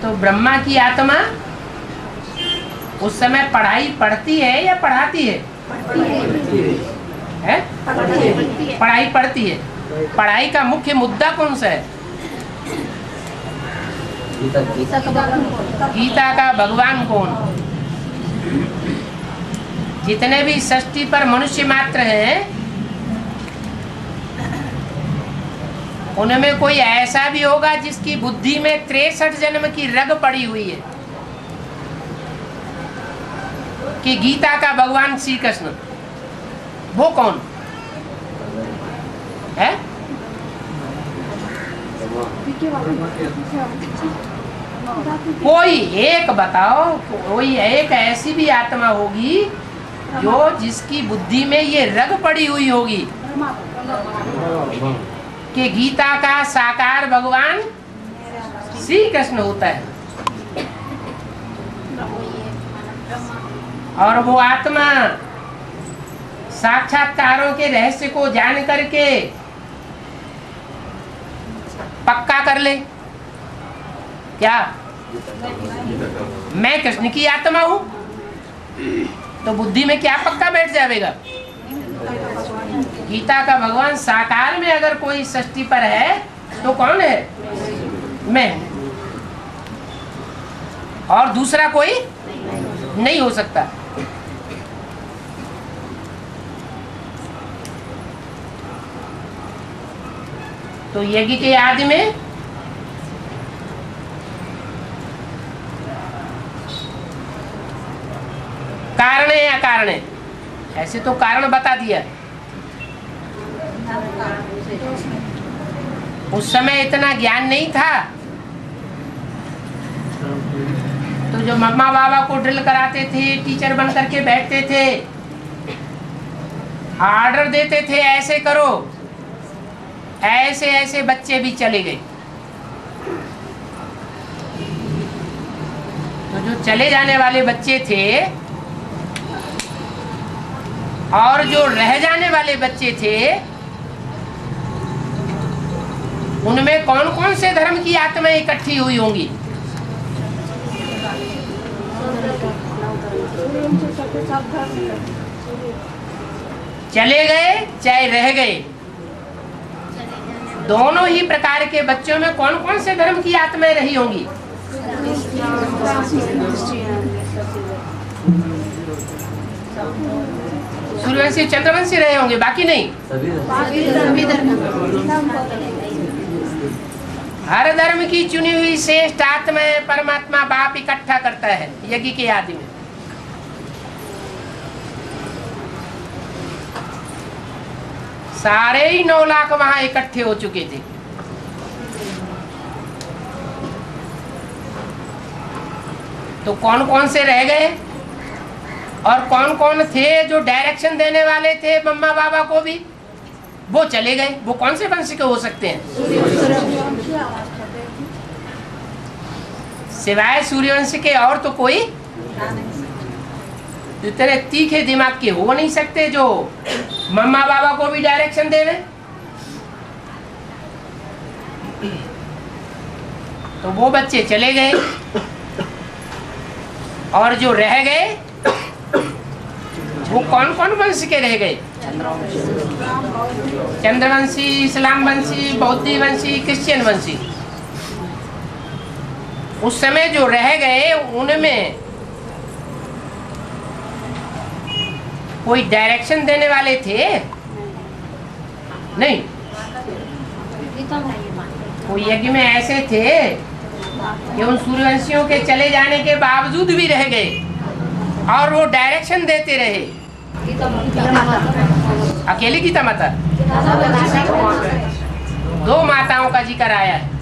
तो ब्रह्मा की आत्मा उस समय पढ़ाई पढ़ती है या पढ़ाती है? है? पढ़ाई पढ़ती है। पढ़ाई का मुख्य मुद्दा कौन सा है? गीता का भगवान कौन? जितने भी सृष्टि पर मनुष्य मात्र हैं, उनमें कोई ऐसा भी होगा जिसकी बुद्धि में 63 जन्म की रग पड़ी हुई है कि गीता का भगवान श्री कृष्ण, वो कौन है? कोई एक बताओ, कोई एक ऐसी भी आत्मा होगी जो जिसकी बुद्धि में ये रग पड़ी हुई होगी कि गीता का साकार भगवान श्री कृष्ण होता है, और वो आत्मा साक्षात्कारों के रहस्य को जान करके पक्का कर ले क्या मैं कृष्ण की आत्मा हूं, तो बुद्धि में क्या पक्का बैठ जाएगा? गीता का भगवान साकार में अगर कोई सृष्टि पर है तो कौन है? मैं। और दूसरा कोई नहीं हो सकता। तो यज्ञ के आदि में कारण है या कारण है? ऐसे तो कारण बता दिया। उस समय इतना ज्ञान नहीं था, तो जो मम्मा बाबा को ड्रिल कराते थे, टीचर बन करके बैठते थे, ऑर्डर देते थे ऐसे करो, ऐसे ऐसे बच्चे भी चले गए। तो जो चले जाने वाले बच्चे थे और जो रह जाने वाले बच्चे थे, उनमें कौन कौन से धर्म की आत्माएं इकट्ठी हुई होंगी? चले गए चाहे रह गए, दोनों ही प्रकार के बच्चों में कौन कौन से धर्म की आत्माएं रही होंगी? सूर्यवंशी चंद्रवंशी रहे होंगे, बाकी नहीं। हर धर्म की चुनी हुई श्रेष्ठ आत्माएं परमात्मा बाप इकट्ठा करता है यज्ञ के आदि में। सारे ही 9 लाख वहां इकट्ठे हो चुके थे। तो कौन कौन से रह गए और कौन कौन थे जो डायरेक्शन देने वाले थे मम्मा बाबा को भी, वो चले गए। वो कौन से वंश के हो सकते हैं? सिवाय सूर्यवंश के और तो कोई इतने तीखे दिमाग के हो नहीं सकते जो मम्मा बाबा को भी डायरेक्शन देवे। तो वो बच्चे चले गए और जो रह गए वो कौन कौन वंश के रह गए? चंद्रवंशी, इस्लाम वंशी, बौद्ध वंशी, क्रिश्चियन वंशी। उस समय जो रह गए उनमें कोई डायरेक्शन देने वाले थे नहीं। वो यज्ञ में ऐसे थे कि उन सूर्यवंशियों के चले जाने के बावजूद भी रह गए और वो डायरेक्शन देते रहे। अकेली गीता माता, 2 माताओं का जिक्र आया है।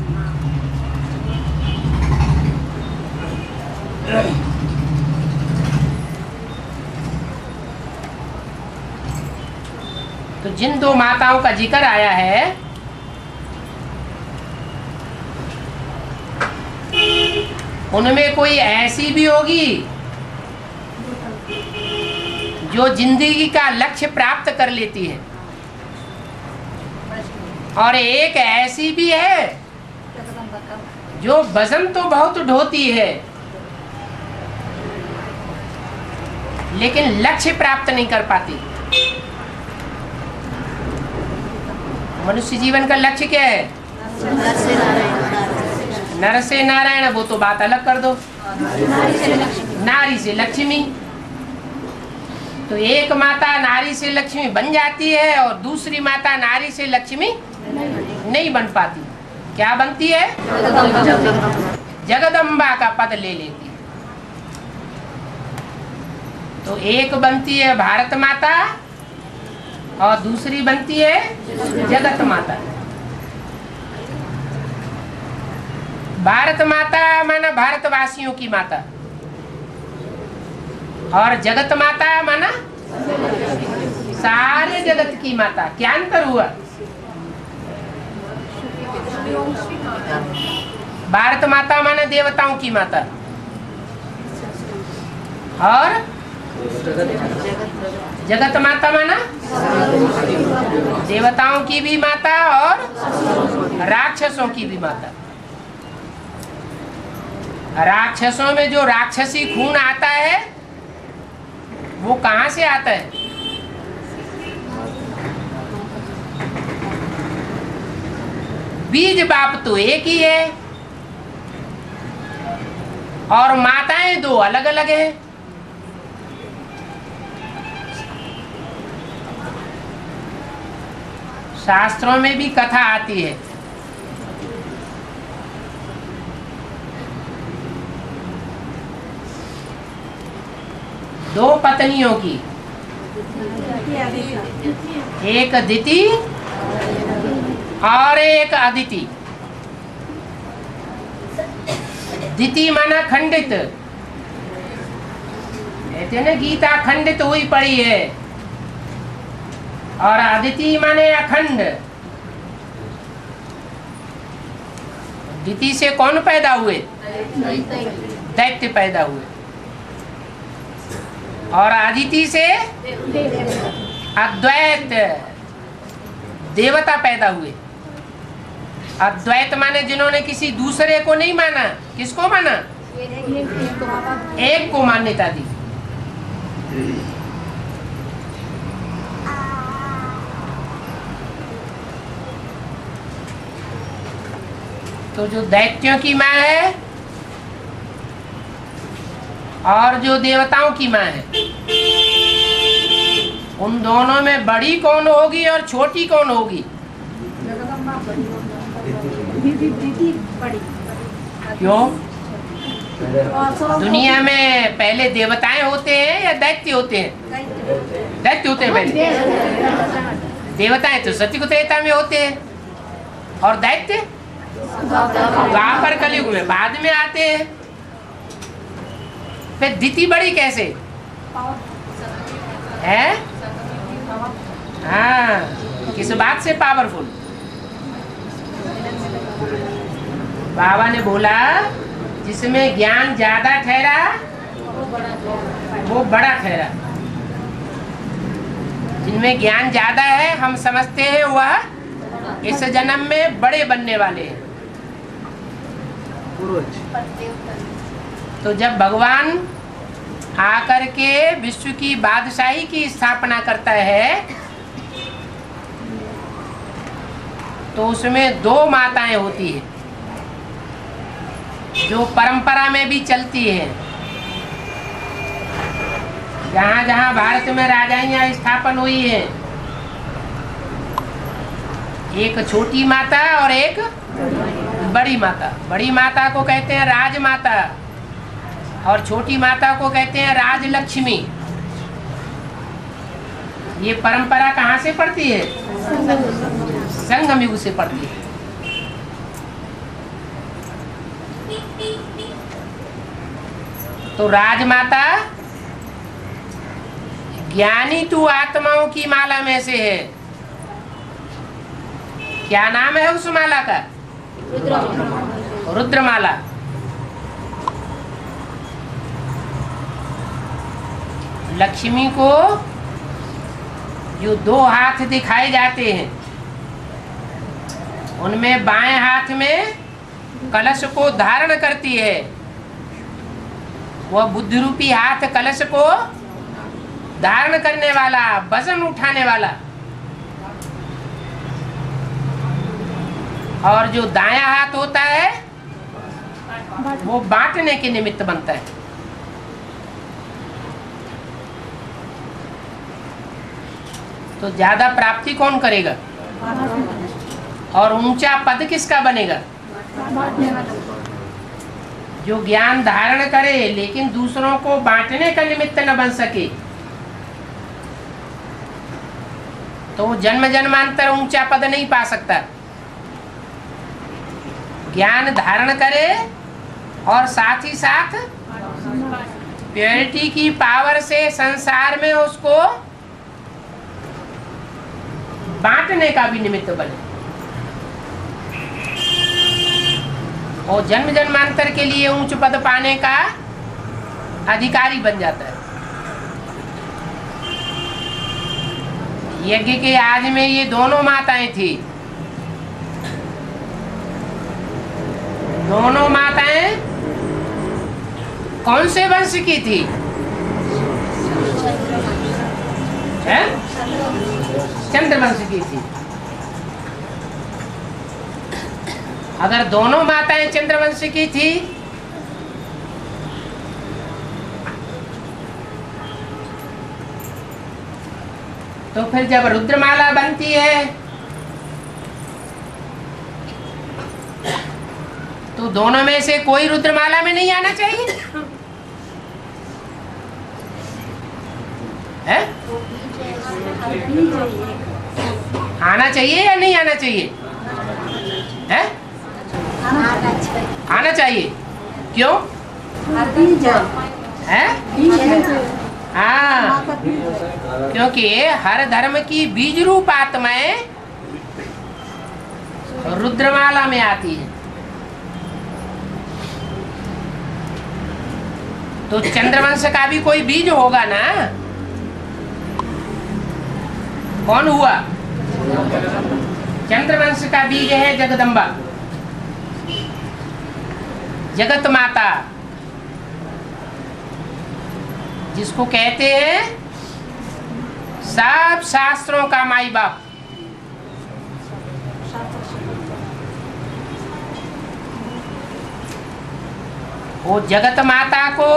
तो जिन 2 माताओं का जिक्र आया है उनमें कोई ऐसी भी होगी जो जिंदगी का लक्ष्य प्राप्त कर लेती है, और एक ऐसी भी है जो वजन तो बहुत ढोती है लेकिन लक्ष्य प्राप्त नहीं कर पाती। मनुष्य जीवन का लक्ष्य क्या है? नर से नारायण, वो तो बात अलग कर दो। नारी से लक्ष्मी। तो एक माता नारी से लक्ष्मी बन जाती है और दूसरी माता नारी से लक्ष्मी नहीं बन पाती। क्या बनती है? जगदम्बा का पद ले लेती है। तो एक बनती है भारत माता और दूसरी बनती है जगत माता। भारत माता माना भारतवासियों की माता और जगत माता माना सारे जगत की माता। क्या अंतर हुआ? भारत माता माना देवताओं की माता और जगत माता माना देवताओं की भी माता और राक्षसों की भी माता। राक्षसों में जो राक्षसी खून आता है वो कहां से आता है? बीज बाप तो एक ही है और माताएं दो अलग अलग हैं। शास्त्रों में भी कथा आती है। दो पत्नियों की, एक दिति और एक अदिति। दिति माना खंडित, कहते हैं ना गीता खंडित हुई पड़ी है। और अदिति माने अखंड। दिति से कौन पैदा हुए? दैत्य पैदा हुए। और अदिति से अद्वैत देवता पैदा हुए। अद्वैत माने जिन्होंने किसी दूसरे को नहीं माना। किसको माना? एक को मान्यता दी। तो जो दैत्यों की माँ है और जो देवताओं की माँ है, उन दोनों में बड़ी कौन होगी और छोटी कौन होगी? क्यों? दुनिया में पहले देवताएं होते हैं या दैत्य होते हैं? दैत्य होते हैं पहले। देवताएं तो सत्य त्रेता में होते हैं और दैत्य द्वापर कलयुग में बाद में आते हैं। फिर दिति बड़ी कैसे है? हाँ, किस बात से पावरफुल? बाबा ने बोला जिसमें ज्ञान ज्यादा ठहरा वो बड़ा ठहरा। जिनमें ज्ञान ज्यादा है हम समझते हैं वह इस जन्म में बड़े बनने वाले हैं। तो जब भगवान आकर के विश्व की बादशाही की स्थापना करता है तो उसमें दो माताएं होती है जो परंपरा में भी चलती है। जहाँ जहाँ भारत में राजाइयाँ स्थापन हुई हैं, एक छोटी माता और एक बड़ी माता। बड़ी माता को कहते हैं राजमाता और छोटी माता को कहते हैं राजलक्ष्मी। ये परंपरा कहाँ से पड़ती है? संगम युग से पड़ती है। तो राजमाता ज्ञानी तू आत्माओं की माला में से है। क्या नाम है उस माला का? रुद्रमाला। लक्ष्मी को जो दो हाथ दिखाए जाते हैं उनमें बाएं हाथ में कलश को धारण करती है, वह बुद्धि रूपी हाथ कलश को धारण करने वाला, वजन उठाने वाला, और जो दायां हाथ होता है वो बांटने के निमित्त बनता है। तो ज्यादा प्राप्ति कौन करेगा और ऊंचा पद किसका बनेगा? जो ज्ञान धारण करे लेकिन दूसरों को बांटने का निमित्त न बन सके, तो वो जन्म जन्मांतर ऊंचा पद नहीं पा सकता। ज्ञान धारण करे और साथ ही साथ प्योरिटी की पावर से संसार में उसको बांटने का भी निमित्त बने, और जन्म जन्मांतर के लिए ऊंच पद पाने का अधिकारी बन जाता है। यज्ञ के आदि में ये दोनों माताएं थी। दोनों माताएं कौन से वंश की थी? चंद्रवंश की थी। अगर दोनों माताएं चंद्रवंश की थी तो फिर जब रुद्रमाला बनती है तो दोनों में से कोई रुद्रमाला में नहीं आना चाहिए, है? आना चाहिए या नहीं आना चाहिए? है? आना चाहिए। क्यों? है? हाँ, क्योंकि हर धर्म की बीज रूप आत्माएं रुद्रमाला में आती है। तो चंद्रवंश का भी कोई बीज होगा ना? कौन हुआ? चंद्रवंश का बीज है जगदम्बा, जगत माता, जिसको कहते हैं सब शास्त्रों का माई बाप। वो जगत माता को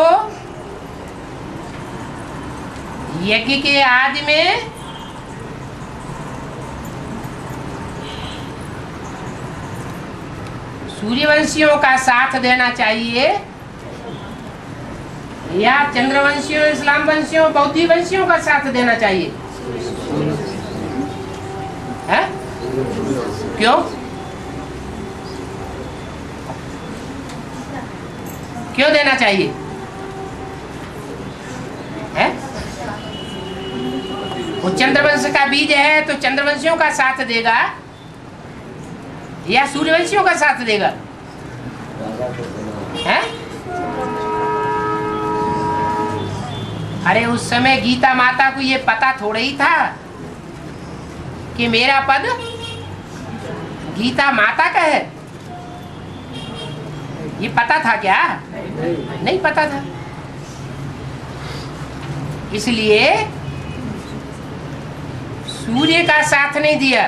यज्ञ के आदि में सूर्यवंशियों का साथ देना चाहिए या चंद्रवंशियों, इस्लाम वंशियों, बौद्धी वंशियों का साथ देना चाहिए? है? क्यों? क्यों देना चाहिए? है? वो चंद्रवंश का बीज है तो चंद्रवंशियों का साथ देगा या सूर्यवंशियों का साथ देगा? है? अरे उस समय गीता माता को ये पता थोड़ा ही था कि मेरा पद गीता माता का है। ये पता था क्या? नहीं पता था। इसलिए सूर्य का साथ नहीं दिया।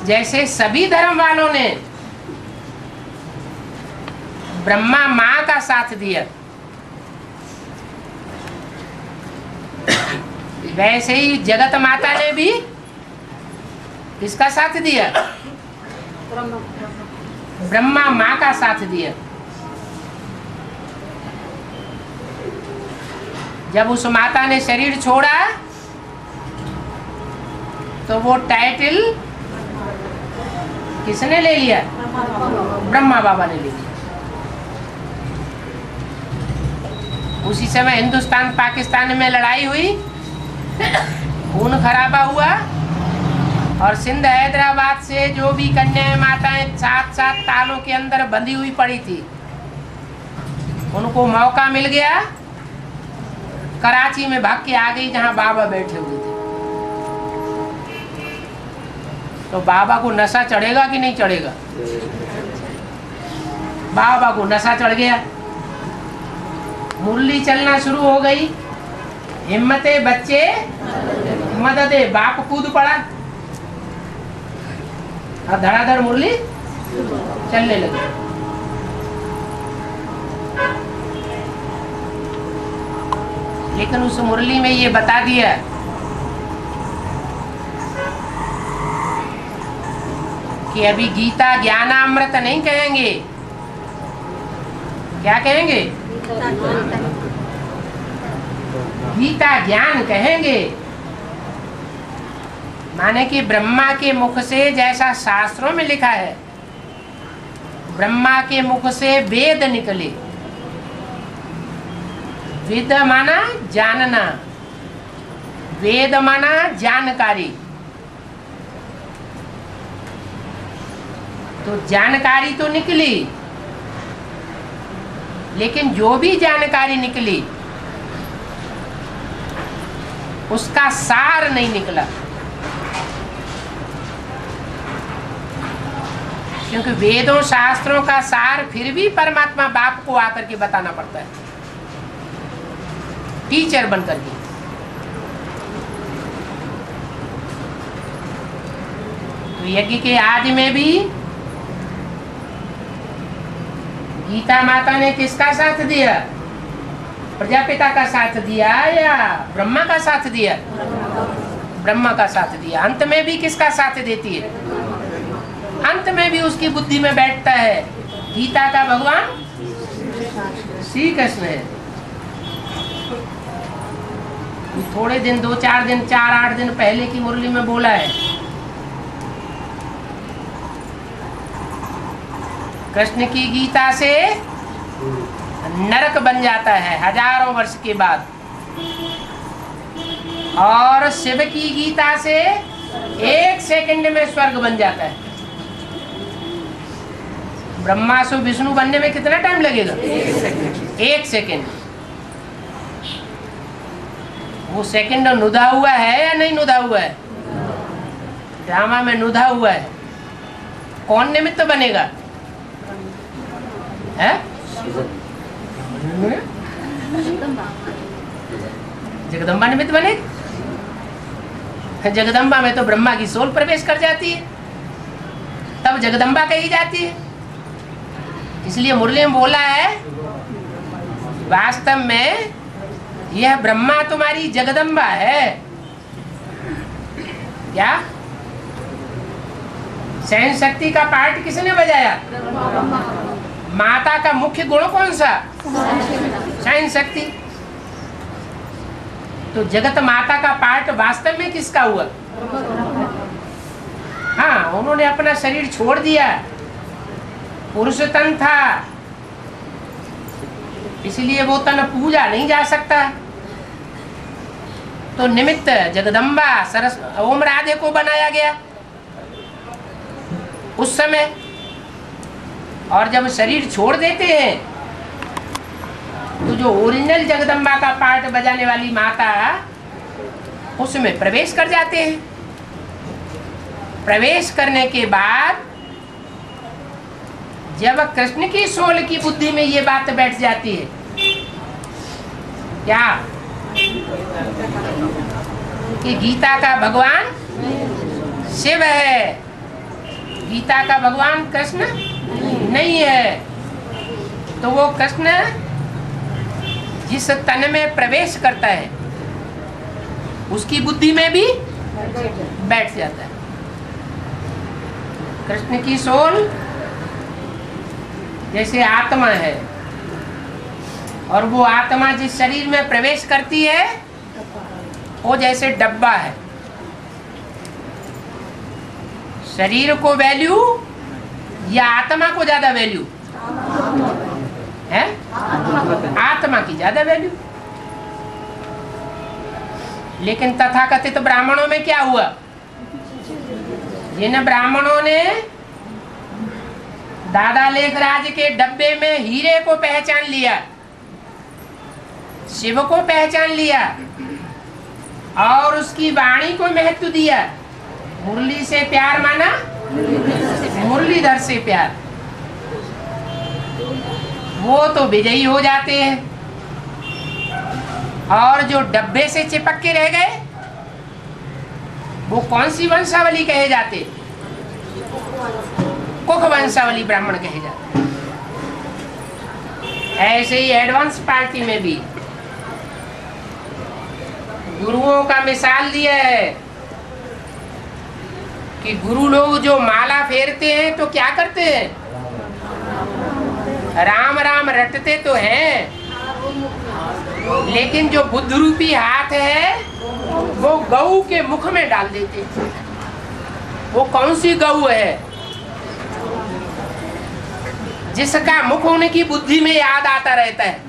जैसे सभी धर्म वालों ने ब्रह्मा माँ का साथ दिया, वैसे ही जगत माता ने भी किसका साथ दिया? ब्रह्मा माँ का साथ दिया। जब उस माता ने शरीर छोड़ा तो वो टाइटल किसने ले लिया? ब्रह्मा बाबा ने ले लिया। उसी समय हिंदुस्तान पाकिस्तान में लड़ाई हुई, खून खराबा हुआ, और सिंध हैदराबाद से जो भी कन्याएं माताएं 7-7 तालों के अंदर बंधी हुई पड़ी थी, उनको मौका मिल गया, कराची में भाग के आ गई जहां बाबा बैठे हुए थे। तो बाबा को नशा चढ़ेगा कि नहीं चढ़ेगा? बाबा को नशा चढ़ गया, मुरली चलना शुरू हो गई, हिम्मते बच्चे मददे, बाप कूद पड़ा और धड़ाधड़ मुरली चलने लगी। लेकिन उस मुरली में ये बता दिया कि अभी गीता ज्ञानामृत नहीं कहेंगे। क्या कहेंगे? गीता ज्ञान कहेंगे। माने कि ब्रह्मा के मुख से जैसा शास्त्रों में लिखा है, ब्रह्मा के मुख से वेद निकले। वेद माना जानना, वेद माना जानकारी। तो जानकारी तो निकली, लेकिन जो भी जानकारी निकली उसका सार नहीं निकला, क्योंकि वेदों शास्त्रों का सार फिर भी परमात्मा बाप को आकर के बताना पड़ता है, टीचर बनकर के। तो यज्ञ के आदि में भी गीता माता ने किसका साथ दिया? प्रजापिता का साथ दिया या ब्रह्मा का साथ दिया? ब्रह्मा का साथ दिया। अंत में भी किसका साथ देती है? अंत में भी उसकी बुद्धि में बैठता है गीता का भगवान श्री कृष्ण है। थोड़े दिन, 2-4 दिन, 4-8 दिन पहले की मुरली में बोला है, कृष्ण की गीता से नरक बन जाता है हजारों वर्ष के बाद, और शिव की गीता से 1 सेकंड में स्वर्ग बन जाता है। ब्रह्मा से विष्णु बनने में कितना टाइम लगेगा? 1 सेकंड। वो सेकंड नुदा हुआ है या नहीं नुदा हुआ है? ड्रामा में नुदा हुआ है। कौन निमित्त बनेगा? है जगदम्बा निमित्त बने। जगदम्बा में तो ब्रह्मा की सोल प्रवेश कर जाती है, तब जगदम्बा कही जाती है। इसलिए मुरली में बोला है, वास्तव में यह ब्रह्मा तुम्हारी जगदम्बा है। क्या? सहन शक्ति का पार्ट किसने बजाया? माता का मुख्य गुण कौन सा? सहन शक्ति। तो जगत माता का पार्ट वास्तव में किसका हुआ? हाँ, उन्होंने अपना शरीर छोड़ दिया, पुरुष तन था, इसलिए वो तन पूजा नहीं जा सकता। तो निमित्त जगदम्बा सरस ओम राधे को बनाया गया उस समय। और जब शरीर छोड़ देते हैं तो जो ओरिजिनल जगदम्बा का पार्ट बजाने वाली माता उसमें प्रवेश कर जाते हैं। प्रवेश करने के बाद जब कृष्ण की सोल की बुद्धि में ये बात बैठ जाती है, क्या कि गीता का भगवान शिव है, गीता का भगवान कृष्ण नहीं है, तो वो कृष्ण जिस तन में प्रवेश करता है उसकी बुद्धि में भी बैठ जाता है। कृष्ण की सोल जैसे आत्मा है, और वो आत्मा जिस शरीर में प्रवेश करती है वो जैसे डब्बा है। शरीर को वैल्यू या आत्मा को ज्यादा वैल्यू है? आत्मा की ज्यादा वैल्यू। लेकिन तथाकथित ब्राह्मणों में क्या हुआ? जिन ब्राह्मणों ने दादा लेखराज के डब्बे में हीरे को पहचान लिया, शिव को पहचान लिया और उसकी वाणी को महत्व दिया, मुरली से प्यार माना मुरलीधर से प्यार, वो तो विजयी हो जाते हैं। और जो डब्बे से चिपक के रह गए वो कौन सी वंशावली कहे जाते? कुख वंशावली ब्राह्मण कहे जाते। ऐसे ही एडवांस पार्टी में भी गुरुओं का मिसाल दिया है कि गुरु लोग जो माला फेरते हैं तो क्या करते हैं? राम राम रटते तो हैं, लेकिन जो बुद्ध रूपी हाथ है वो गऊ के मुख में डाल देते। वो कौन सी गऊ है? जिसका मुख उनकी बुद्धि में याद आता रहता है।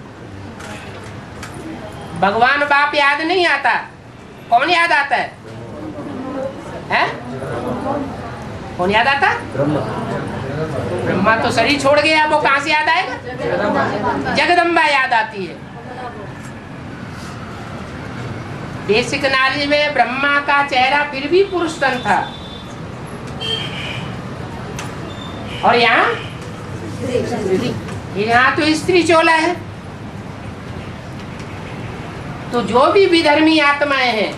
भगवान बाप याद नहीं आता, कौन याद आता है? हैं? कौन याद आता? ब्रह्मा तो शरीर छोड़ गया, वो कहां से याद आएगा? जगदम्बा याद आती है। बेसिक नॉलेज में ब्रह्मा का चेहरा फिर भी पुरुष तन था, और यहाँ तो स्त्री चोला है। तो जो भी विधर्मी आत्माएं हैं,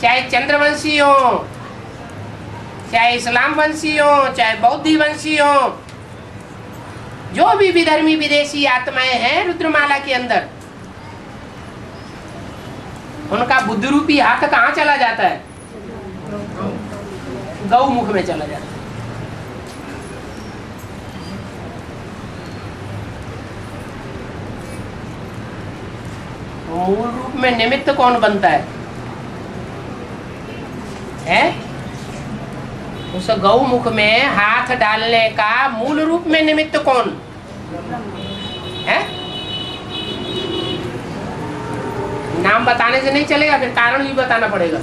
चाहे चंद्रवंशी हो, चाहे इस्लाम वंशी हो, चाहे बौद्धी वंशी हो, जो भी विधर्मी विदेशी आत्माएं हैं रुद्रमाला के अंदर, उनका बुद्ध रूपी हाथ कहाँ चला जाता है? गौ मुख में चला जाता है। मूल रूप में निमित्त कौन बनता है? उस गौ मुख में हाथ डालने का मूल रूप में निमित्त कौन है? नाम बताने से नहीं चलेगा, फिर कारण भी बताना पड़ेगा।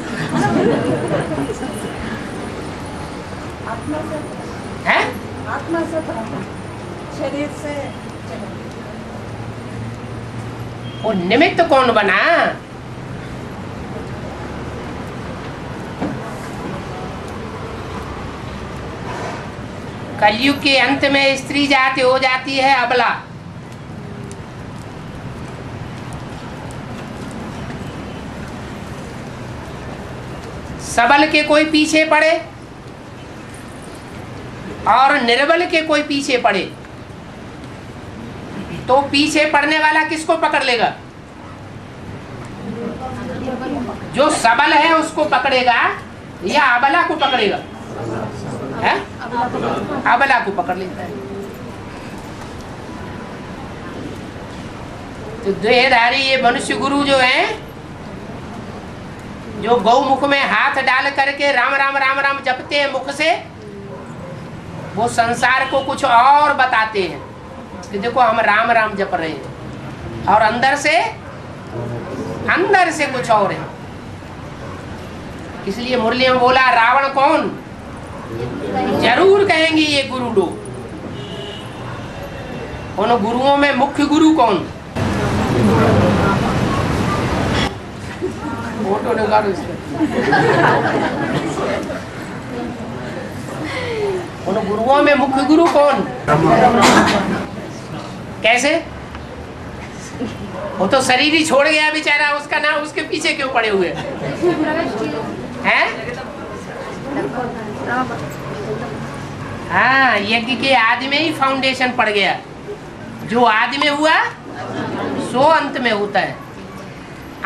है? आत्मा से, शरीर से। वो निमित्त कौन बना? कलयुग के अंत में स्त्री जाति हो जाती है अबला। सबल के कोई पीछे पड़े और निर्बल के कोई पीछे पड़े, तो पीछे पड़ने वाला किसको पकड़ लेगा? जो सबल है उसको पकड़ेगा या अबला को पकड़ेगा? है? अबला को पकड़ लेता है। तो देहधारी ये मनुष्य गुरु जो हैं, जो गौमुख में हाथ डाल करके राम राम राम राम जपते हैं मुख से, वो संसार को कुछ और बताते हैं कि देखो हम राम राम जप रहे हैं, और अंदर से कुछ और है। इसलिए मुरली में बोला रावण कौन? जरूर कहेंगे ये गुरु लोग। उन गुरुओं में मुख्य गुरु कौन? फोटो निकालो इसका। उन गुरुओं में मुख्य गुरु कौन? कैसे? वो तो शरीर ही छोड़ गया बेचारा, उसका नाम उसके पीछे क्यों पड़े हुए हैं? हाँ, यज्ञ के आदि में ही फाउंडेशन पड़ गया। जो आदि में हुआ सो अंत में होता है।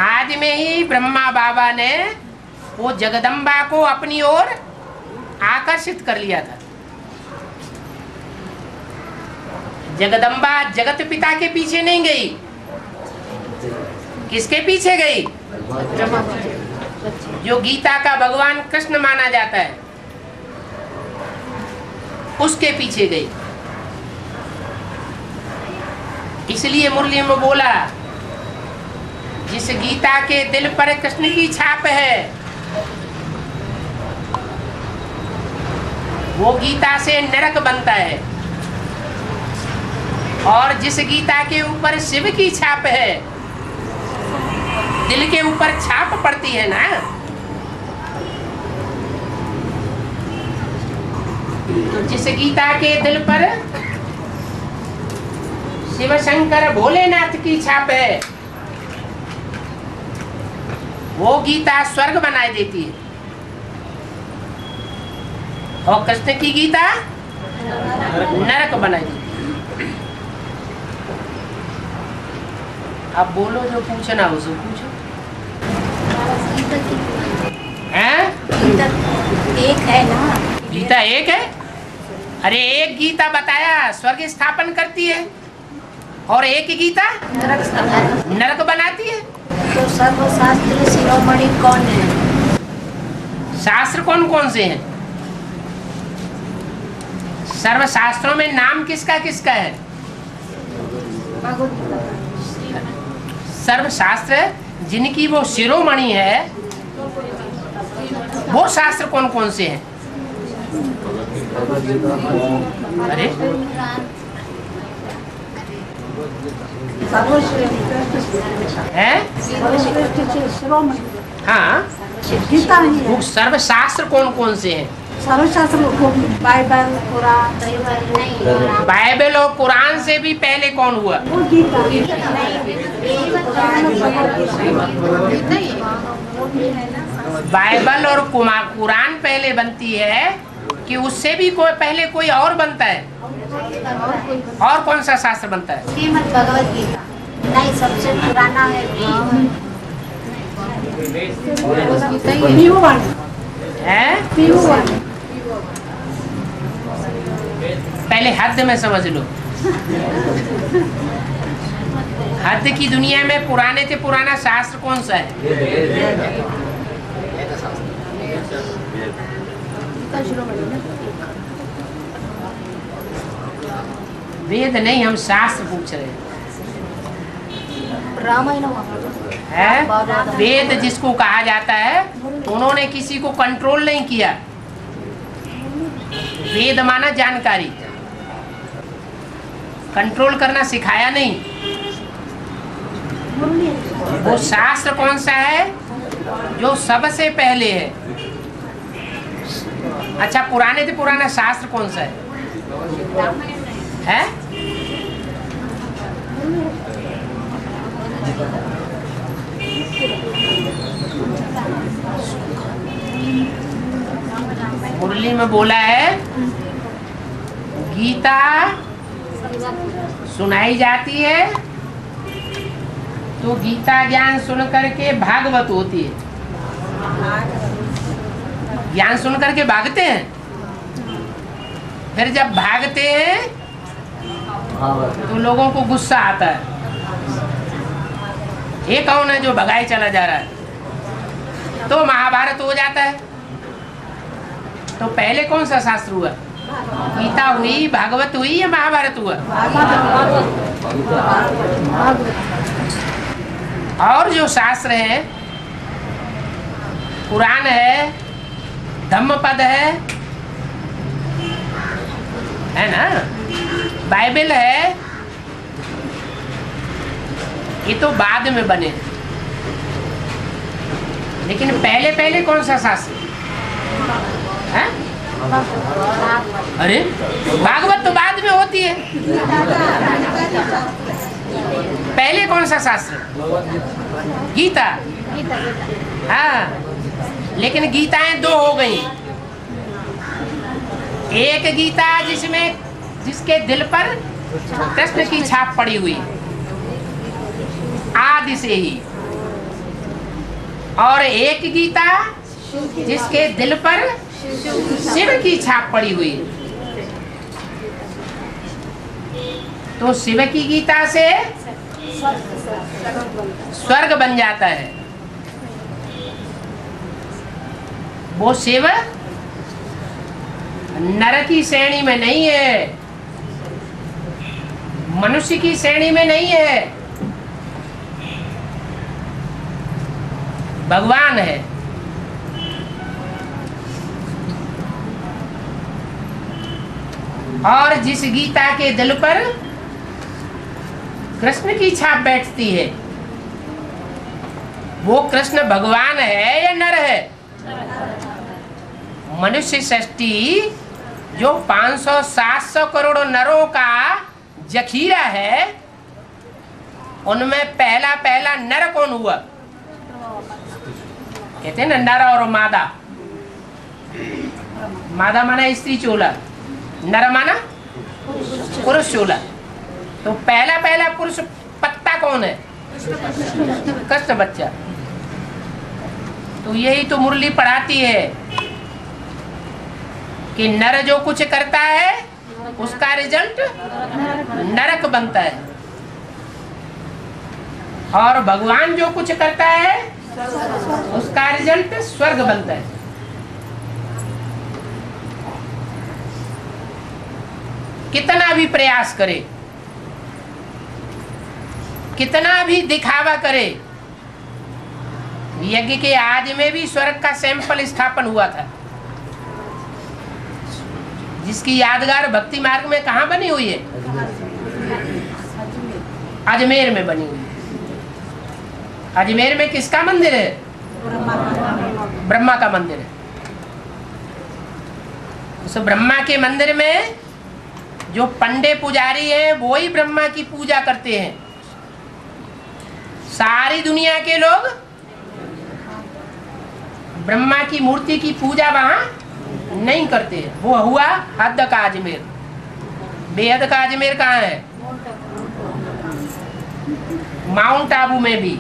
आदि में ही ब्रह्मा बाबा ने वो जगदम्बा को अपनी ओर आकर्षित कर लिया था। जगदम्बा जगत पिता के पीछे नहीं गई, किसके पीछे गई? जो गीता का भगवान कृष्ण माना जाता है, उसके पीछे गई। इसलिए मुरली में बोला, जिस गीता के दिल पर कृष्ण की छाप है, वो गीता से नरक बनता है, और जिस गीता के ऊपर शिव की छाप है, दिल के ऊपर छाप पड़ती है ना, तो जिस गीता के दिल पर शिव शंकर भोलेनाथ की छाप है, वो गीता स्वर्ग बनाए देती है, और कृष्ण की गीता नरक बनाई देती है। अब बोलो, जो पूछना हो सो पूछो। हैं? एक है ना? गीता एक है? अरे एक गीता बताया स्वर्ग स्थापन करती है, और एक ही गीता नरक बनाती है। तो सर्वशास्त्र शिरोमणि कौन है? शास्त्र कौन कौन से हैं? सर्वशास्त्रों में नाम किसका किसका है? सर्वशास्त्र जिनकी वो शिरोमणि है, वो शास्त्र कौन कौन से हैं? अरे हैं? हाँ, गीता ही है। वो सर्वशास्त्र कौन कौन से हैं? सर्वशास्त्र बाइबल, कुरान। बाइबल और कुरान से भी पहले कौन हुआ? वो गीता। बाइबल और कुरान पहले बनती है कि उससे भी कोई पहले कोई और बनता है? और कौन सा शास्त्र बनता है? श्रीमद् भगवत गीता नहीं, सबसे पुराना है। हैं? पहले हद में समझ लो। हद की दुनिया में पुराने से पुराना शास्त्र कौन सा है? वेद नहीं, हम शास्त्र पूछ रहे हैं। रामायण है? वेद जिसको कहा जाता है, उन्होंने किसी को कंट्रोल नहीं किया। वेद माना जानकारी, कंट्रोल करना सिखाया नहीं। वो शास्त्र कौन सा है जो सबसे पहले है? अच्छा, पुराने से पुराना शास्त्र कौन सा है? मुरली में बोला है, गीता सुनाई जाती है तो गीता ज्ञान सुन करके भागवत होती है। ज्ञान सुन करके भागते हैं, फिर जब भागते हैं तो लोगों को गुस्सा आता है, ये कौन है जो भगाए चला जा रहा है? तो महाभारत हो जाता है। तो पहले कौन सा शास्त्र हुआ? गीता हुई, भागवत हुई या महाभारत हुआ? और जो शास्त्र है, कुरान है, धम्मपद है ना, बाइबल है, ये तो बाद में बने। लेकिन पहले पहले कौन सा शास्त्र है? अरे भागवत तो बाद में होती है। पहले कौन सा शास्त्र? गीता। हाँ, लेकिन गीताएं दो हो गई। एक गीता जिसके दिल पर कृष्ण की छाप पड़ी हुई आदि से ही, और एक गीता जिसके दिल पर शिव की छाप पड़ी हुई। तो शिव की गीता से स्वर्ग बन जाता है। वो शिव नर की श्रेणी में नहीं है, मनुष्य की श्रेणी में नहीं है, भगवान है। और जिस गीता के दिल पर कृष्ण की छाप बैठती है, वो कृष्ण भगवान है या नर है? मनुष्य सृष्टि जो 500-700 करोड़ नरों का जखीरा है, उनमें पहला नर कौन हुआ? कहते हैं ना नर और मादा। मादा माना स्त्री चोला, नर माना पुरुष चोला। तो पहला पुरुष पत्ता कौन है? कृष्ण बच्चा। तो यही तो मुरली पढ़ाती है कि नर जो कुछ करता है उसका रिजल्ट नरक बनता है, और भगवान जो कुछ करता है उसका रिजल्ट स्वर्ग बनता है। कितना भी प्रयास करे, कितना भी दिखावा करे, यज्ञ के आदि में भी स्वर्ग का सैंपल स्थापन हुआ था, जिसकी यादगार भक्ति मार्ग में कहाँ बनी हुई है? अजमेर में बनी हुई है। अजमेर में किसका मंदिर है? ब्रह्मा का मंदिर है। उस ब्रह्मा के मंदिर में जो पंडे पुजारी हैं वो ही ब्रह्मा की पूजा करते हैं। सारी दुनिया के लोग ब्रह्मा की मूर्ति की पूजा वहां नहीं करते। वो हुआ हद का अजमेर। बेहद का अजमेर कहाँ है? माउंट आबू में भी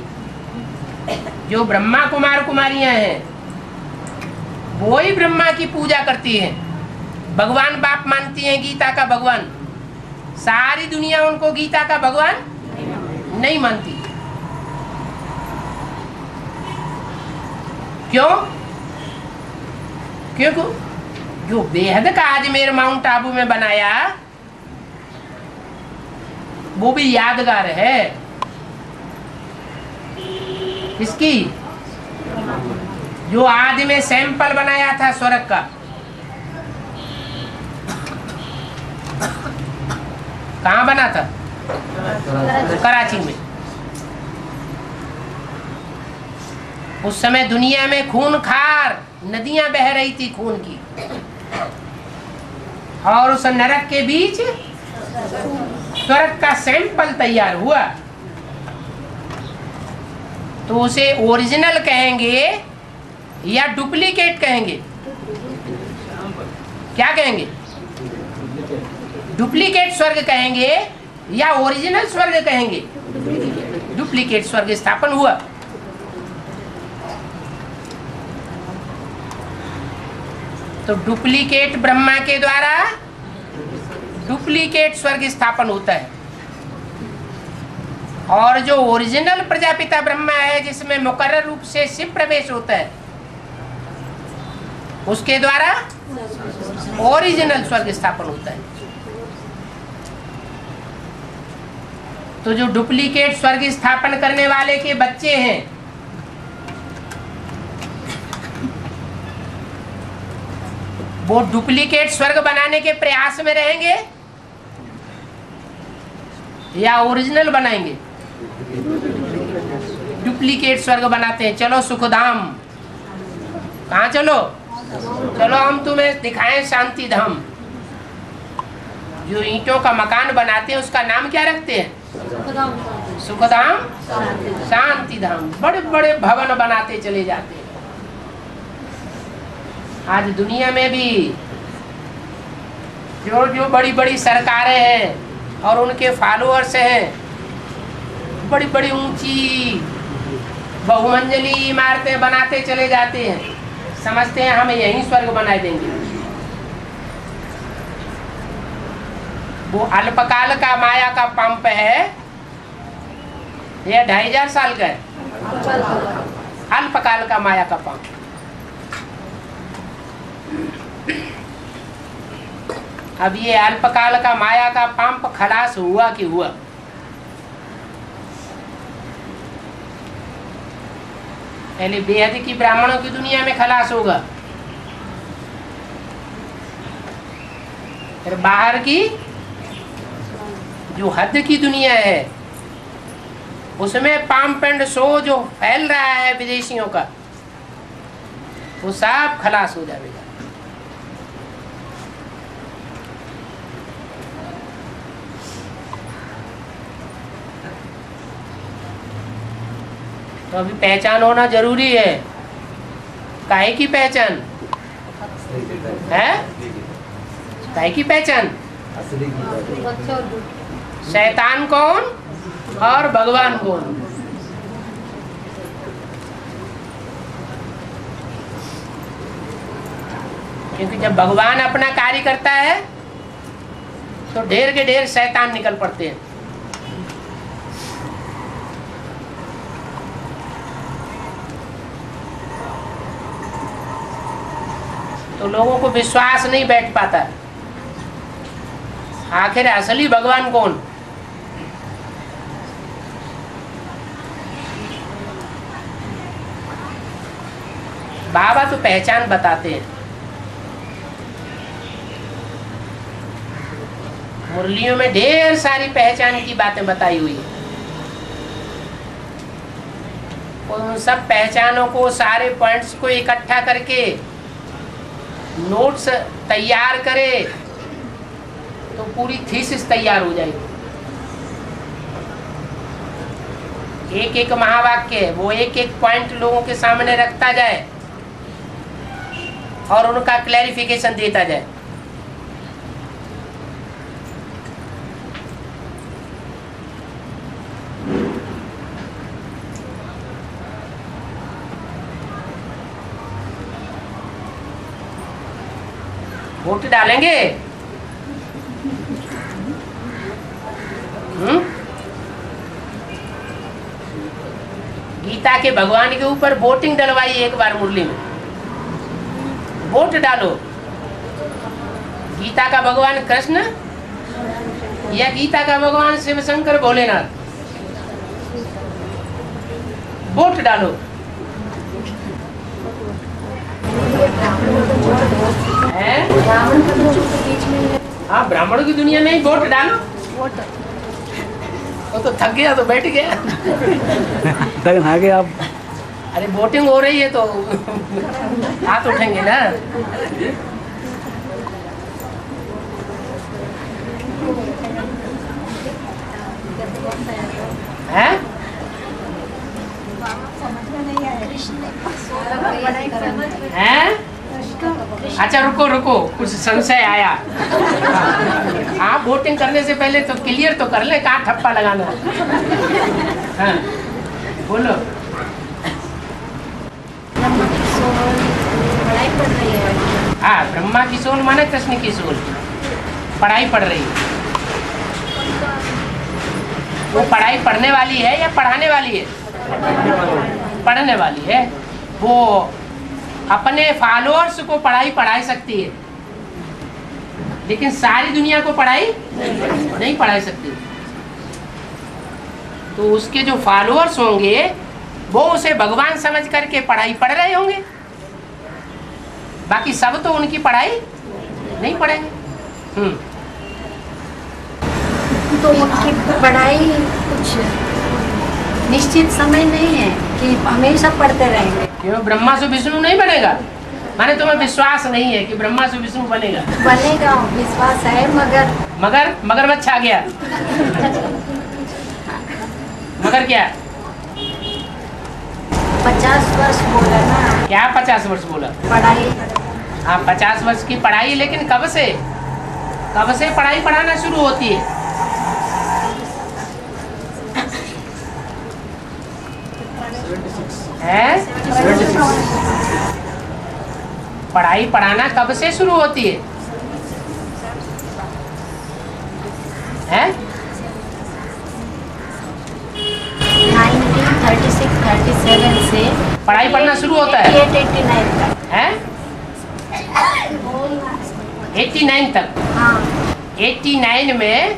जो ब्रह्मा कुमार कुमारियां हैं वो ही ब्रह्मा की पूजा करती हैं। भगवान बाप मानती हैं, गीता का भगवान। सारी दुनिया उनको गीता का भगवान नहीं मानती। क्यों? क्योंकि जो बेहद का अजमेर माउंट आबू में बनाया वो भी यादगार है। इसकी जो आदि में सैंपल बनाया था स्वर्ग का, कहाँ बना था? कराची में। उस समय दुनिया में खूनखार नदियां बह रही थी खून की, और उस नरक के बीच स्वर्ग का सैंपल तैयार हुआ। तो उसे ओरिजिनल कहेंगे या डुप्लीकेट कहेंगे? क्या कहेंगे? डुप्लीकेट स्वर्ग कहेंगे या ओरिजिनल स्वर्ग कहेंगे? डुप्लीकेट स्वर्ग स्थापन हुआ। तो डुप्लीकेट ब्रह्मा के द्वारा डुप्लीकेट स्वर्ग स्थापन होता है, और जो ओरिजिनल प्रजापिता ब्रह्मा है जिसमें मुकर्रर रूप से शिव प्रवेश होता है, उसके द्वारा ओरिजिनल स्वर्ग स्थापन होता है। तो जो डुप्लीकेट स्वर्ग स्थापन करने वाले के बच्चे हैं वो डुप्लीकेट स्वर्ग बनाने के प्रयास में रहेंगे या ओरिजिनल बनाएंगे? डुप्लीकेट स्वर्ग बनाते हैं। चलो सुखधाम। कहाँ चलो? चलो हम तुम्हें दिखाएं शांति धाम। जो ईंटों का मकान बनाते हैं उसका नाम क्या रखते हैं? सुखधाम, शांति धाम। बड़े बड़े भवन बनाते चले जाते हैं। आज दुनिया में भी जो जो बड़ी बड़ी सरकारें हैं और उनके फॉलोअर्स हैं, बड़ी बड़ी ऊंची बहुमंजिली इमारतें बनाते चले जाते हैं, समझते हैं हमें यहीं स्वर्ग बना देंगे। वो अल्पकाल का माया का पंप है या 2500 साल का है? अल्पकाल का माया का पंप। अब ये अल्पकाल का माया का पंप खलास हुआ कि हुआ? पहले बेहद की ब्राह्मणों की दुनिया में खलास होगा, फिर बाहर की जो हद की दुनिया है उसमें पंप एंड शो जो फैल रहा है विदेशियों का, वो सब खलास हो जाएगा। तो अभी पहचान होना जरूरी है। काहे की पहचान है? काहे की पहचान? शैतान कौन और भगवान कौन? क्योंकि जब भगवान अपना कार्य करता है तो ढेर के ढेर शैतान निकल पड़ते हैं। तो लोगों को विश्वास नहीं बैठ पाता। आखिर असली भगवान कौन? बाबा तो पहचान बताते हैं। मुरलियों में ढेर सारी पहचान की बातें बताई हुई है। उन सब पहचानों को, सारे पॉइंट्स को इकट्ठा करके नोट्स तैयार करे तो पूरी थीसिस तैयार हो जाएगी। एक एक महावाक्य वो एक एक पॉइंट लोगों के सामने रखता जाए और उनका क्लैरिफिकेशन देता जाए। वोट डालेंगे? गीता के भगवान के ऊपर वोटिंग डलवाई एक बार मुरली में। वोट डालो। गीता का भगवान कृष्ण या गीता का भगवान शिव शंकर भोलेनाथ? वोट डालो। हाँ, ब्राह्मणों की दुनिया में ही वोट डालो। वो तो थक गया तो बैठ गया। थक ना गए आप। अरे वोटिंग हो रही है तो हाथ उठेंगे ना। है? हैं? अच्छा रुको रुको, कुछ संशय आया। आप वोटिंग करने से पहले तो क्लियर तो कर ले कहाँ ठप्पा लगाना। हाँ बोलो। पढ़ाई पढ़ रही है। हाँ, ब्रह्मा की सोल माने कृष्ण की सोल पढ़ाई पढ़ रही है। वो पढ़ाई पढ़ने वाली है या पढ़ाने वाली है? पढ़ने वाली है। वो अपने फॉलोअर्स को पढ़ाई पढ़ा सकती है, लेकिन सारी दुनिया को पढ़ाई नहीं पढ़ा सकती। तो उसके जो फॉलोअर्स होंगे वो उसे भगवान समझ करके पढ़ाई पढ़ रहे होंगे, बाकी सब तो उनकी पढ़ाई नहीं पढ़ेंगे। तो उनकी पढ़ाई कुछ निश्चित समय नहीं है कि हमेशा पढ़ते रहेंगे। क्यों? ब्रह्मा से विष्णु नहीं बनेगा? माने तुम्हें विश्वास नहीं है कि ब्रह्मा से विष्णु बनेगा? बनेगा, विश्वास है, मगर मगरमच्छ आ गया। मगर क्या? 50 वर्ष बोला ना। क्या 50 वर्ष बोला? पढ़ाई। हाँ, 50 वर्ष की पढ़ाई, लेकिन कब से पढ़ाई पढ़ाना शुरू होती है? पढ़ाई पढ़ाना कब से शुरू होती है? हैं? 1936-37 से पढ़ाई पढ़ना शुरू होता है? 89 तक। हैं? 89 तक? हाँ। 89 में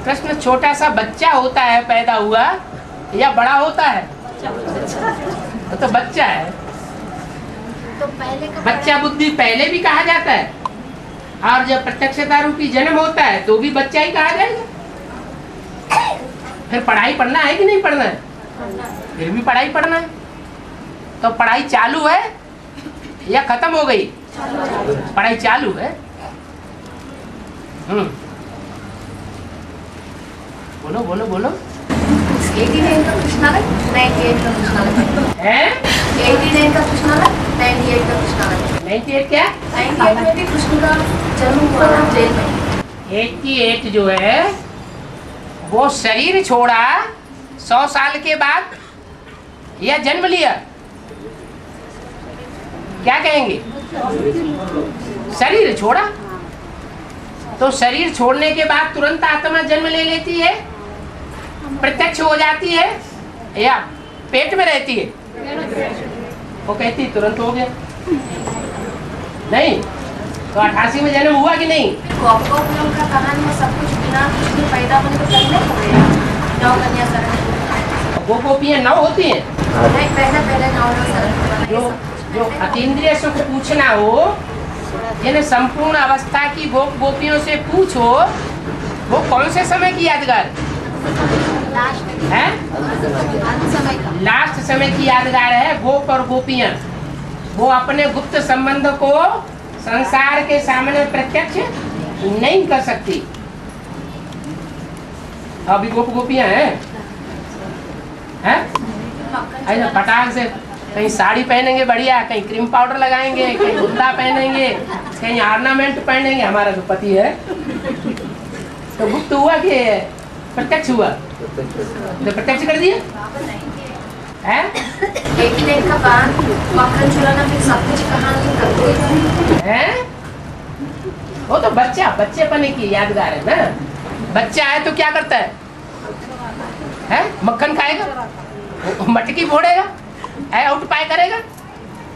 कृष्ण छोटा सा बच्चा होता है, पैदा हुआ, या बड़ा होता है? तो बच्चा है। तो पहले का बच्चा बुद्धि पहले भी कहा जाता है, और जब प्रत्यक्षता रूपी जन्म होता है तो भी बच्चा ही कहा जाएगा। फिर पढ़ाई पढ़ना है कि नहीं पढ़ना है? फिर भी पढ़ाई पढ़ना है। तो पढ़ाई चालू है या खत्म हो गई? पढ़ाई चालू है। बोलो बोलो बोलो। 89 का कृष्णाला 98 का कृष्णाला है 89 का कृष्णाला 98 का कृष्णाला 98 क्या 98 में भी कृष्ण का जन्म हुआ था जेल में 88 जो है वो शरीर छोड़ा 100 साल के बाद या जन्म लिया, क्या कहेंगे? शरीर छोड़ा। तो शरीर छोड़ने के बाद तुरंत आत्मा जन्म ले लेती है, प्रत्यक्ष हो जाती है, या पेट में रहती है? वो कहती तुरंत हो गया। नहीं तो 88 में जन्म हुआ कि नहीं? गोपियों का कहानी में सब कुछ बिना कृष्ण पैदा होने तो पहले हो गया। नौ कन्या शरण वो गोपियां 9 होती हैं। नहीं, पहले 9 शरण जो जो अतीन्द्रिय सुख पूछना हो, जिन्हें संपूर्ण अवस्था की गोपियों से पूछो, वो कौन से समय की यादगार है? लास्ट समय की यादगार है। गोप और गोपियां वो अपने गुप्त संबंध को संसार के सामने प्रत्यक्ष नहीं कर सकती। अभी गोप गोपियां हैं, ऐसा फटाक से कहीं साड़ी पहनेंगे बढ़िया, कहीं क्रीम पाउडर लगाएंगे, कहीं गुंदा पहनेंगे, कहीं ऑर्नामेंट पहनेंगे। हमारा जो पति है तो गुप्त हुआ कि प्रत्यक्ष हुआ? तो प्रत्यक्ष कर दिया है। 89 का बाद मक्खन चुराना फिर सब कुछ कहानी करते हैं। वो तो बच्चेपन की यादगार है ना। बच्चा है तो क्या करता है? मक्खन खाएगा, मटकी फोड़ेगा, आउट पाए करेगा,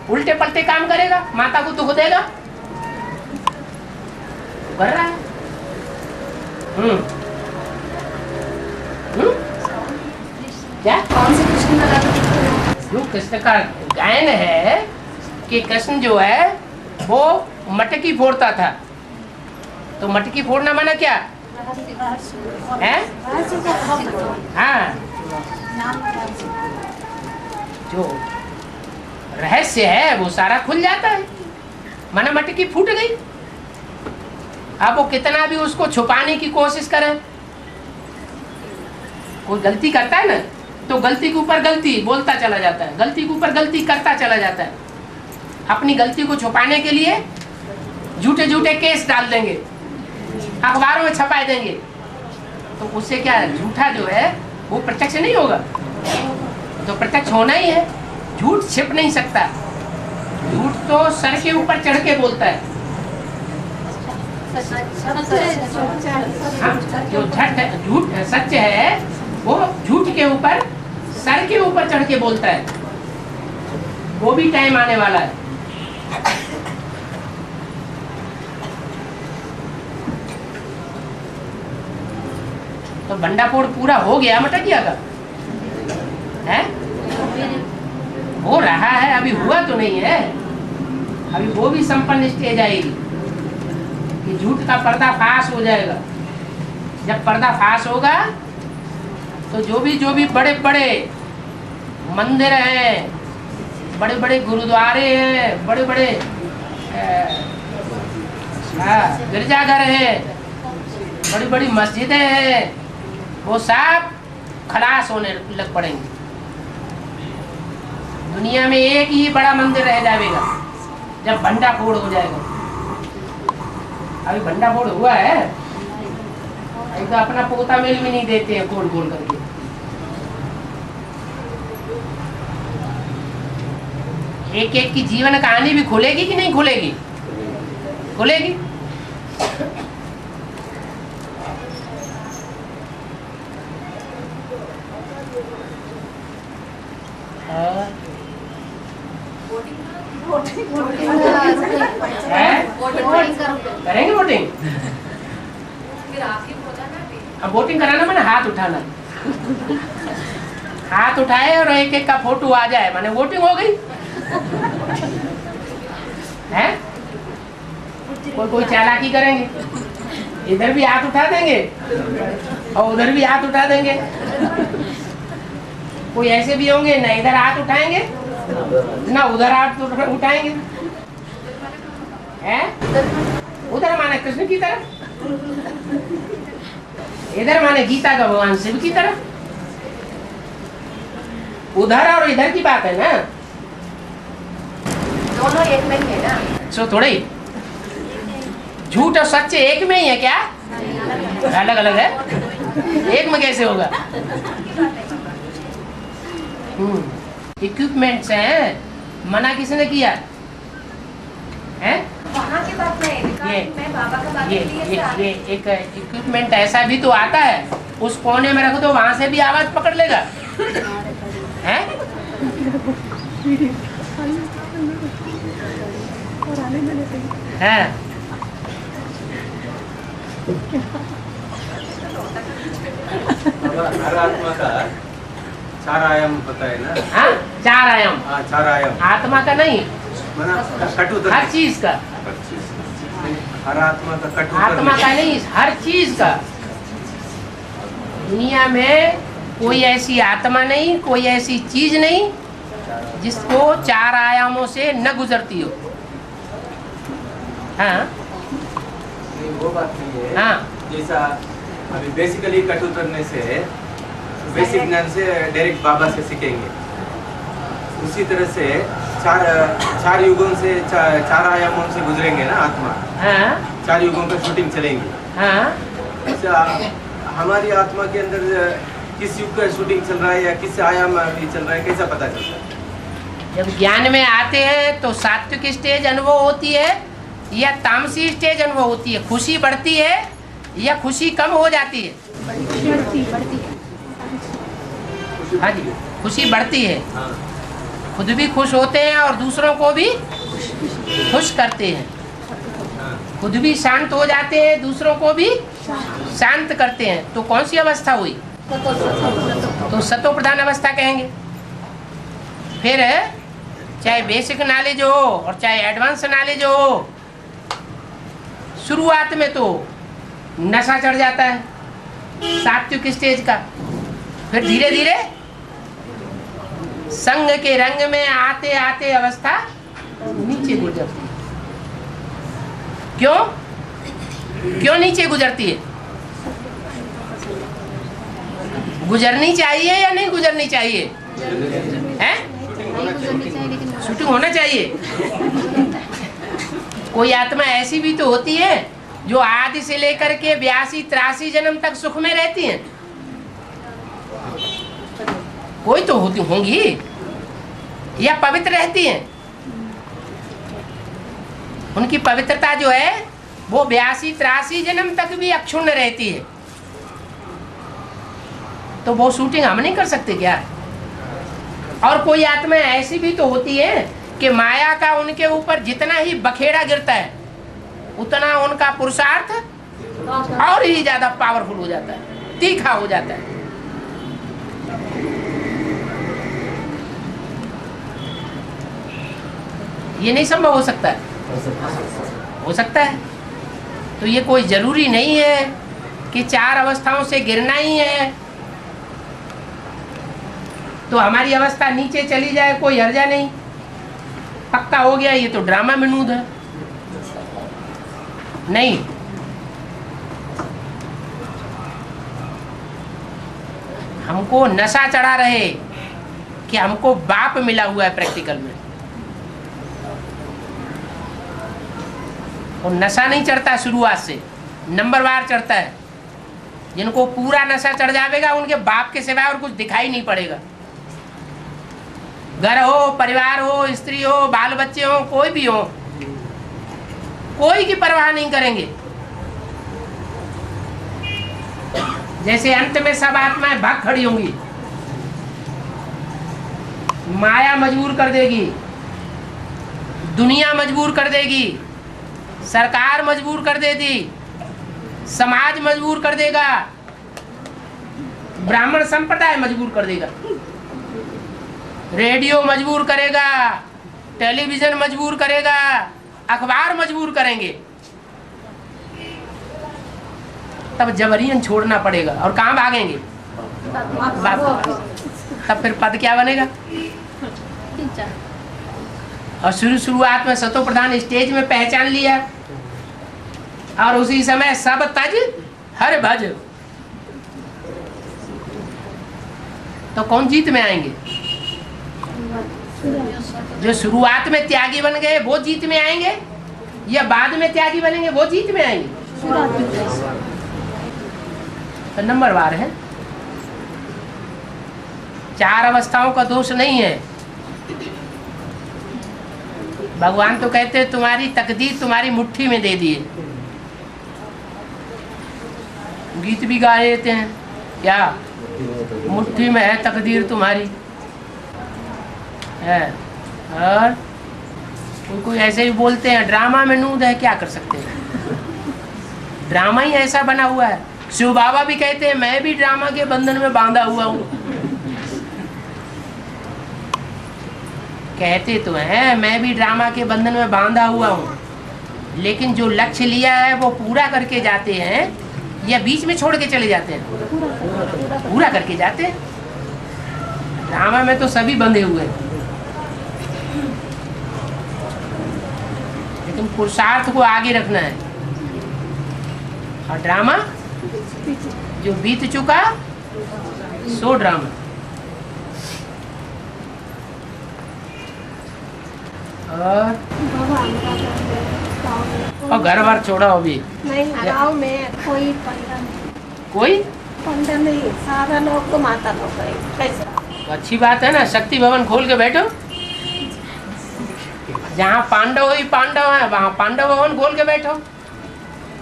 उल्टे पलटे काम करेगा, माता को दुख देगा, कर रहा है। क्या कौन से कृष्ण का जो कृष्ण का गायन है कि कृष्ण जो है वो मटकी फोड़ता था। तो मटकी फोड़ना माना क्या है? हाँ, जो रहस्य है वो सारा खुल जाता है। माना मटकी फूट गई, अब वो कितना भी उसको छुपाने की कोशिश करे, कोई गलती करता है ना तो गलती के ऊपर गलती बोलता चला जाता है, गलती के ऊपर गलती करता चला जाता है। अपनी गलती को छुपाने के लिए झूठे झूठे केस डाल देंगे, अखबारों में छपा देंगे। तो उससे क्या है, झूठा जो है वो प्रत्यक्ष नहीं होगा। तो प्रत्यक्ष होना ही है, झूठ छिप नहीं सकता। झूठ तो सर के ऊपर चढ़ के बोलता है। हाँ, जो झूठ सच है वो झूठ के ऊपर सर के ऊपर चढ़ के बोलता है। वो भी टाइम आने वाला है। तो बंडापोड़ पूरा हो गया मटकिया का है? हो रहा है, अभी हुआ तो नहीं है। अभी वो भी संपन्न स्टेज आएगी कि झूठ का पर्दाफाश हो जाएगा। जब पर्दाफाश होगा तो जो भी बड़े बड़े मंदिर हैं, बड़े बड़े गुरुद्वारे हैं, बड़े बड़े गिरजाघर हैं, बड़ी बड़ी मस्जिदें हैं, वो सब खलास होने लग पड़ेंगे। दुनिया में एक ही बड़ा मंदिर रह जाएगा जब भंडाफोड़ हो जाएगा। अभी भंडाफोड़ हुआ है, एक तो अपना पोता मेल भी नहीं देते हैं फोड़ फोड़ करके। एक एक की जीवन कहानी भी खुलेगी कि नहीं खुलेगी? खुलेगी। करेंगे वोटिंग? अब वोटिंग कराना मैंने हाथ उठाना, हाथ उठाए और एक एक का फोटो आ जाए, माने वोटिंग हो गई है। कोई चालाकी करेंगे, इधर भी हाथ उठा देंगे और उधर भी हाथ उठा देंगे। कोई ऐसे भी होंगे ना इधर हाथ उठाएंगे ना उधर हाथ उठाएंगे हैं। उधर माने कृष्ण की तरफ, इधर माने गीता का भगवान शिव की तरफ। उधर और इधर की बात है ना, दोनों एक में ही है ना। सो थोड़े ही झूठ और सच एक में ही है क्या? अलग अलग है, एक में कैसे होगा? इक्विपमेंट्स हैं, मना किसने किया है? वहाँ की बात नहीं, मैं बाबा का बात ये एक इक्विपमेंट ऐसा भी तो आता है, उस कोने में रख दो, वहां से भी आवाज पकड़ लेगा है? है हर आत्मा का 4 आयाम पता है ना? हाँ, 4 आयाम। हाँ, 4 आयाम। आत्मा का नहीं, कटुतर, हर चीज का। हर आत्मा का कटुतर, आत्मा का नहीं, हर चीज का। दुनिया में कोई ऐसी आत्मा नहीं, कोई ऐसी चीज नहीं जिसको 4 आयामों से न गुजरती हो। हाँ वो बात नहीं है। हाँ, जैसा अभी बेसिकली कट उतरने से, बेसिक ज्ञान से डायरेक्ट बाबा से सीखेंगे, उसी तरह से चार युगों से, 4 आयामों से गुजरेंगे ना आत्मा। हाँ 4 युगों का शूटिंग चलेंगे। हाँ, अच्छा, हमारी आत्मा के अंदर किस युग का शूटिंग चल रहा है या किस आयाम में चल रहा है, कैसा पता चलता है? जब ज्ञान में आते हैं तो सात्विक स्टेज अनुभव होती है या तामसी स्टेज अनुभव होती है? खुशी बढ़ती है या खुशी कम हो जाती है? हाँ जी, खुशी बढ़ती है। हाँ। खुद भी खुश होते हैं और दूसरों को भी खुश करते हैं। खुद भी शांत हो जाते हैं, दूसरों को भी शांत करते हैं। तो कौन सी अवस्था हुई? तो सतो प्रधान अवस्था कहेंगे। फिर चाहे बेसिक नॉलेज हो और चाहे एडवांस नॉलेज हो, शुरुआत में तो नशा चढ़ जाता है सात्विक स्टेज का, फिर धीरे धीरे संग के रंग में आते आते अवस्था नीचे गुजरती है। क्यों नीचे गुजरती है? गुजरनी चाहिए या नहीं गुजरनी चाहिए? हैं? शूटिंग होना चाहिए। कोई आत्मा ऐसी भी तो होती है जो आदि से लेकर के 82-83 जन्म तक सुख में रहती हैं। कोई तो होती होंगी या पवित्र रहती हैं। उनकी पवित्रता जो है वो 82-83 जन्म तक भी अक्षुण्ण रहती है। तो वो शूटिंग हम नहीं कर सकते क्या? और कोई आत्मा ऐसी भी तो होती है कि माया का उनके ऊपर जितना ही बखेड़ा गिरता है उतना उनका पुरुषार्थ और ही ज्यादा पावरफुल हो जाता है, तीखा हो जाता है। ये नहीं संभव हो सकता है? हो सकता है। तो ये कोई जरूरी नहीं है कि 4 अवस्थाओं से गिरना ही है तो हमारी अवस्था नीचे चली जाए, कोई हर्जा नहीं। पक्का हो गया ये तो ड्रामा विनोद है। नहीं, हमको नशा चढ़ा रहे कि हमको बाप मिला हुआ है प्रैक्टिकल में, और नशा नहीं चढ़ता शुरुआत से, नंबरवार चढ़ता है। जिनको पूरा नशा चढ़ जाएगा उनके बाप के सिवाय और कुछ दिखाई नहीं पड़ेगा। घर हो, परिवार हो, स्त्री हो, बाल बच्चे हो, कोई भी हो, कोई की परवाह नहीं करेंगे। जैसे अंत में सब आत्माएं भाग खड़ी होंगी। माया मजबूर कर देगी, दुनिया मजबूर कर देगी, सरकार मजबूर कर देगी, समाज मजबूर कर देगा, ब्राह्मण संप्रदाय मजबूर कर देगा, रेडियो मजबूर करेगा, टेलीविजन मजबूर करेगा, अखबार मजबूर करेंगे। तब जबरियन छोड़ना पड़ेगा और कहाँ भागेंगे? तब फिर पद क्या बनेगा? और शुरुआत में सतो प्रधान स्टेज में पहचान लिया और उसी समय सब तज हर भज, तो कौन जीत में आएंगे? जो शुरुआत में त्यागी बन गए वो जीत में आएंगे, या बाद में त्यागी बनेंगे वो जीत में आएंगे? तो नंबर वार है। 4 अवस्थाओं का दोष नहीं है। भगवान तो कहते हैं तुम्हारी तकदीर तुम्हारी मुट्ठी में दे दिए। गीत भी गा देते हैं क्या, मुट्ठी में है तकदीर तुम्हारी है। और कोई ऐसे ही बोलते हैं ड्रामा में नूद है, क्या कर सकते हैं, ड्रामा ही ऐसा बना हुआ है। शिव बाबा भी कहते हैं मैं भी ड्रामा के बंधन में बांधा हुआ हूँ। कहते तो हैं मैं भी ड्रामा के बंधन में बांधा हुआ हूँ, लेकिन जो लक्ष्य लिया है वो पूरा करके जाते हैं या बीच में छोड़ के चले जाते हैं? पूरा करके जाते हैं। ड्रामा में तो सभी बंधे हुए हैं, लेकिन पुरुषार्थ को आगे रखना है। और ड्रामा जो बीत चुका सो ड्रामा। और घर बार छोड़ा अभी नहीं, गाँव में कोई पंडा नहीं, कोई पंडा नहीं, सारा लोग तो माता लोग है। कैसा तो अच्छी बात है ना, शक्ति भवन खोल के बैठो। जहाँ पांडव ही पांडव है वहाँ पांडव भवन खोल के बैठो।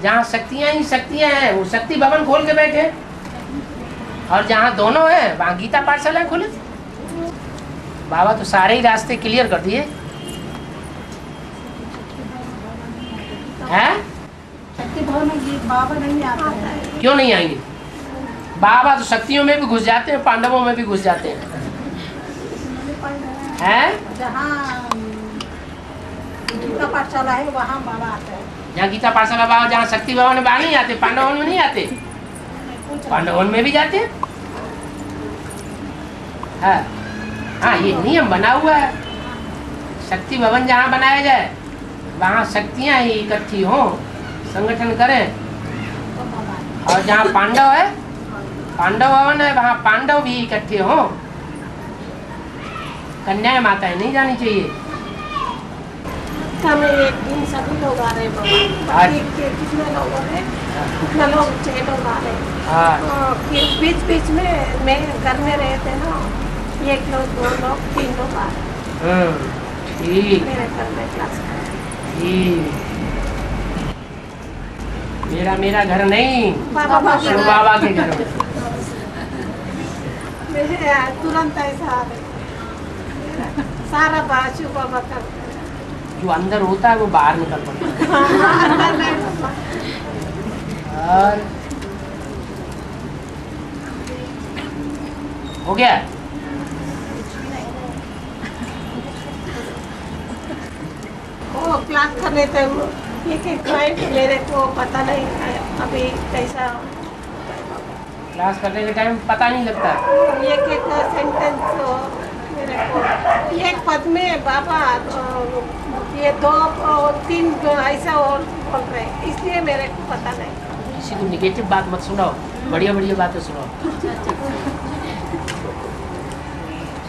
जहाँ शक्तियाँ ही शक्तियाँ हैं वो शक्ति भवन खोल के बैठे। और जहाँ दोनों है वहाँ गीता पाठशाला खोले। बाबा तो सारे ही रास्ते क्लियर कर दिए हैं। शक्ति भवन में बाबा नहीं आता है। क्यों नहीं आएंगे? बाबा तो शक्तियों में भी घुस जाते हैं, पांडवों में भी घुस जाते हैं। हैं? जहाँ गीता पाठशाला है वहाँ बाबा आता है। जहाँ गीता पाठशाला बाबा, जहाँ शक्ति भवन में बाबा नहीं आते, पांडव भवन में नहीं आते, पांडव भवन में भी जाते हैं। हाँ, ये नियम बना हुआ है। शक्ति भवन जहाँ बनाया जाए वहाँ शक्तियाँ ही इकट्ठी हों, संगठन करें। और जहाँ पांडव है, पांडव भवन है, वहाँ पांडव भी इकट्ठे हों। कन्याएं माताएं नहीं जानी चाहिए। हमें एक दिन सभी लोग आ रहे हैं बाबा। कितने लोग हो रहे? कितना लोग 6 लोग आ रहे हैं। हाँ, फिर बीच बीच में मैं घर में रहते ना, 1 लोग 2 लोग 3 लोग आ रहे हैं ठीक मेरे घर में क्लास कर। ठीक। मेरा घर नहीं, बाबा शिव बाबा के घर में। तुरंत ऐसा आ रहे सारा बात शिव बाबा करते हैं। जो अंदर होता है वो बाहर निकल पड़ता है। और हो गया। वो क्लास करने थे एक पॉइंट मेरे को पता नहीं है अभी कैसा। क्लास करने के टाइम पता नहीं लगता। एक सेंटेंस मेरे को एक पद में बाबा ये 2 और 3 ऐसा और बोल रहे हैं, इसलिए मेरे को पता नहीं। किसी को निगेटिव बात मत सुनाओ, बढ़िया बढ़िया बातें सुनाओ।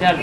चल